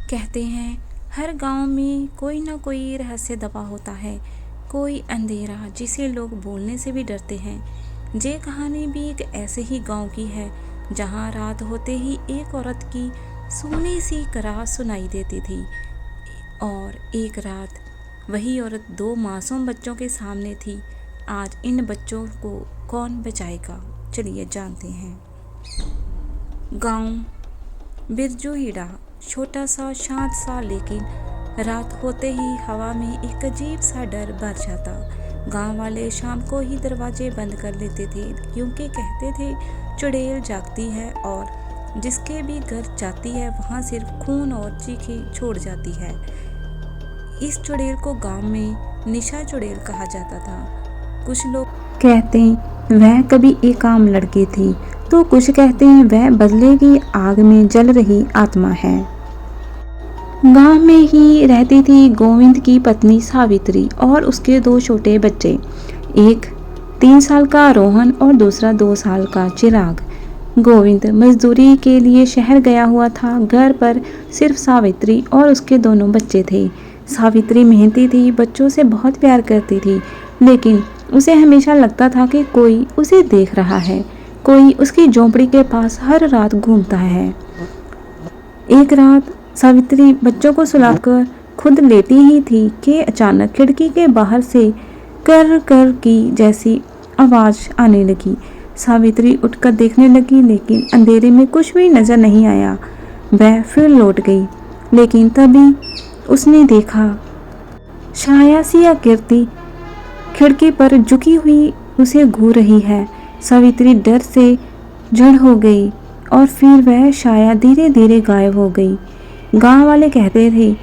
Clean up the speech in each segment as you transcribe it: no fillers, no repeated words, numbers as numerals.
कहते हैं हर गांव में कोई ना कोई रहस्य दबा होता है, कोई अंधेरा जिसे लोग बोलने से भी डरते हैं। ये कहानी भी एक ऐसे ही गांव की है जहां रात होते ही एक औरत की सोनी सी कराह सुनाई देती थी। और एक रात वही औरत दो मासूम बच्चों के सामने थी। आज इन बच्चों को कौन बचाएगा, चलिए जानते हैं। गांव बिरजूहीड़ा, छोटा सा शांत सा, लेकिन रात होते ही हवा में एक अजीब सा डर भर जाता। गांव वाले शाम को ही दरवाजे बंद कर लेते थे, क्योंकि कहते थे चुड़ैल जागती है और जिसके भी घर जाती है वहां सिर्फ खून और चीखें छोड़ जाती है। इस चुड़ैल को गांव में निशा चुड़ैल कहा जाता था। कुछ लोग कहते हैं वह कभी एक आम लड़की थी, तो कुछ कहते हैं वह बदले की आग में जल रही आत्मा है। गांव में ही रहती थी गोविंद की पत्नी सावित्री और उसके दो छोटे बच्चे, एक 3 साल का रोहन और दूसरा 2 साल का चिराग। गोविंद मजदूरी के लिए शहर गया हुआ था। घर पर सिर्फ सावित्री और उसके दोनों बच्चे थे। सावित्री मेहनती थी, बच्चों से बहुत प्यार करती थी, लेकिन उसे हमेशा लगता था कि कोई उसे देख रहा है, कोई उसकी झोंपड़ी के पास हर रात घूमता है। एक रात सावित्री बच्चों को सुलाकर खुद लेटी ही थी कि अचानक खिड़की के बाहर से कर कर की जैसी आवाज आने लगी। सावित्री उठकर देखने लगी, लेकिन अंधेरे में कुछ भी नजर नहीं आया। वह फिर लौट गई, लेकिन तभी उसने देखा छाया सी आकृति खिड़की पर झुकी हुई उसे घूर रही है। सावित्री डर से जड़ हो गई और फिर वह छाया धीरे धीरे गायब हो गई। गांव वाले कहते थे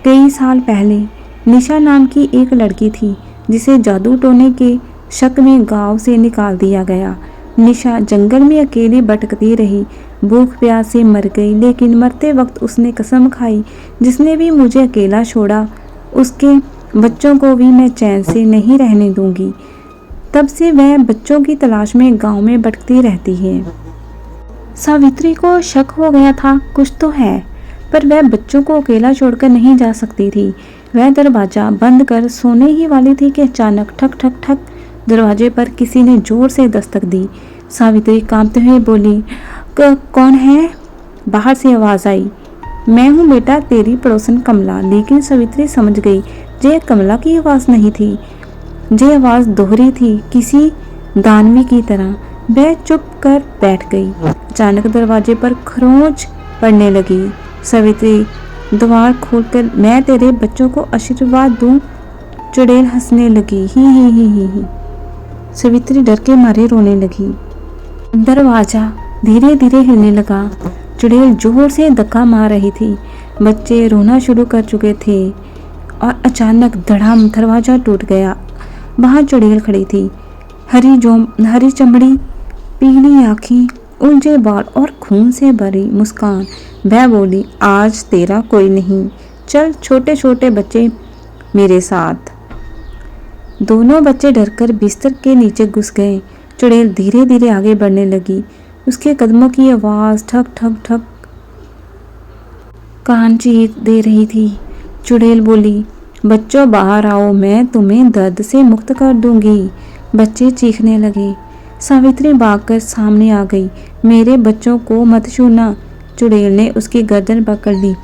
कई साल पहले निशा नाम की एक लड़की थी, जिसे जादू टोने के शक में गांव से निकाल दिया गया। निशा जंगल में अकेली भटकती रही, भूख प्यास से मर गई, लेकिन मरते वक्त उसने कसम खाई, जिसने भी मुझे अकेला छोड़ा उसके बच्चों को भी मैं चैन से नहीं रहने दूंगी। तब से वह बच्चों की तलाश में गांव में भटकती रहती है। सावित्री को शक हो गया था कुछ तो है, पर वह बच्चों को अकेला छोड़कर नहीं जा सकती थी। वह दरवाजा बंद कर सोने ही वाली थी कि अचानक ठक ठक ठक दरवाजे पर किसी ने जोर से दस्तक दी। सावित्री कांपते हुए बोली, कौन है? बाहर से आवाज आई, मैं हूँ बेटा, तेरी पड़ोसन कमला। लेकिन सावित्री समझ गई ये कमला की आवाज नहीं थी, ये आवाज दोहरी थी, किसी दानवी की तरह। वह चुप कर बैठ गई। अचानक दरवाजे पर खरोंच पड़ने लगी। सावित्री द्वार खोलकर, मैं तेरे बच्चों को आशीर्वाद दूं। चुड़ैल हंसने लगी, ही। सावित्री डर के मारे रोने लगी। दरवाजा धीरे धीरे हिलने लगा। चुड़ैल जोर से धक्का मार रही थी। बच्चे रोना शुरू कर चुके थे और अचानक धड़ाम दरवाजा टूट गया। बाहर चुड़ैल खड़ी थी, हरी चमड़ी, पीली आंखें, उलझे बाल और खून से भरी मुस्कान। वह बोली, आज तेरा कोई नहीं, चल छोटे छोटे बच्चे मेरे साथ। दोनों बच्चे डरकर बिस्तर के नीचे घुस गए। चुड़ैल धीरे धीरे आगे बढ़ने लगी। उसके कदमों की आवाज ठक ठक ठक कान चीर दे रही थी। चुड़ैल बोली, बच्चों बाहर आओ, मैं तुम्हें दर्द से मुक्त कर दूंगी। बच्चे चीखने लगे। सावित्री भागकर सामने आ गई। मेरे बच्चों को मत छूना। चुड़ैल ने उसकी गर्दन पकड़ ली।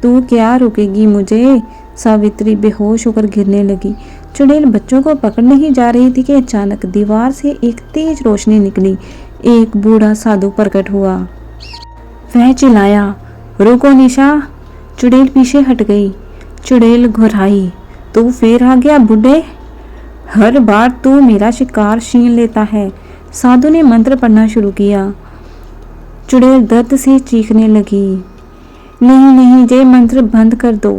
तू क्या रोकेगी मुझे? सावित्री बेहोश होकर गिरने लगी। चुड़ैल बच्चों को पकड़ने ही जा रही थी कि अचानक दीवार से एक तेज रोशनी निकली। एक बूढ़ा साधु प्रकट हुआ। वह चिल्लाया, रुको निशा। चुड़ैल पीछे हट गई। चुड़ैल घुराई, तू फिर आ गया बूढ़े? हर बार तू मेरा शिकार छीन लेता है। साधु ने मंत्र पढ़ना शुरू किया। चुड़ैल दर्द से चीखने लगी, नहीं, ये मंत्र बंद कर दो।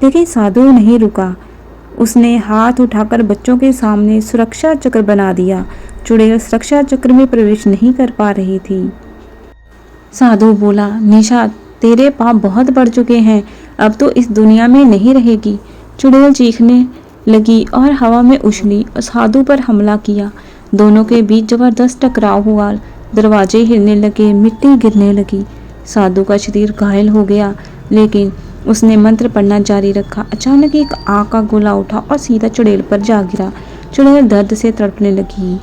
लेकिन साधु नहीं रुका। उसने हाथ उठाकर बच्चों के सामने सुरक्षा चक्र बना दिया। चुड़ैल सुरक्षा चक्र में प्रवेश नहीं कर पा रही थी। साधु बोला, निशा, तेरे पाप बहुत बढ़ चुके हैं, अब तो इस दुनिया में नहीं रहेगी। चुड़ैल चीखने लगी और हवा में उछली और साधु पर हमला किया। दोनों के बीच जबरदस्त टकराव हुआ। दरवाजे हिलने लगे, मिट्टी गिरने लगी। साधु का शरीर घायल हो गया, लेकिन उसने मंत्र पढ़ना जारी रखा। अचानक एक आग का गोला उठा और सीधा चुड़ैल पर जा गिरा। चुड़ैल दर्द से तड़पने लगी।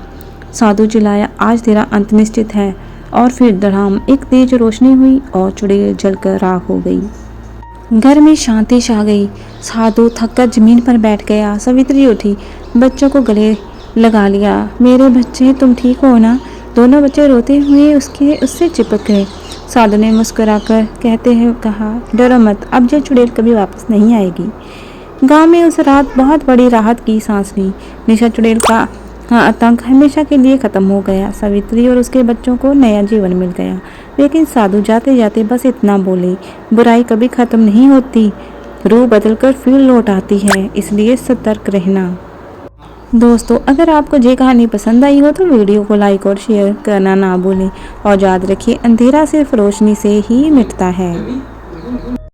साधु चिल्लाया, आज तेरा अंत निश्चित है। और फिर धड़ाम एक तेज रोशनी हुई और चुड़ैल जलकर राख हो गई। घर में शांति छा गई। साधु थककर जमीन पर बैठ गया। सावित्री उठी, बच्चों को गले लगा लिया। मेरे बच्चे, तुम ठीक हो ना? दोनों बच्चे रोते हुए उससे चिपक गए। साधु ने मुस्कुराकर कहते हुए कहा, डरो मत, अब ये चुड़ैल कभी वापस नहीं आएगी। गांव में उस रात बहुत बड़ी राहत की सांस ली। निशा चुड़ैल का आतंक हमेशा के लिए खत्म हो गया। सावित्री और उसके बच्चों को नया जीवन मिल गया। लेकिन साधु जाते जाते बस इतना बोले, बुराई कभी खत्म नहीं होती, रूह बदलकर फिर लौट आती है, इसलिए सतर्क रहना। दोस्तों, अगर आपको ये कहानी पसंद आई हो तो वीडियो को लाइक और शेयर करना ना भूलें और याद रखिए, अंधेरा सिर्फ रोशनी से ही मिटता है।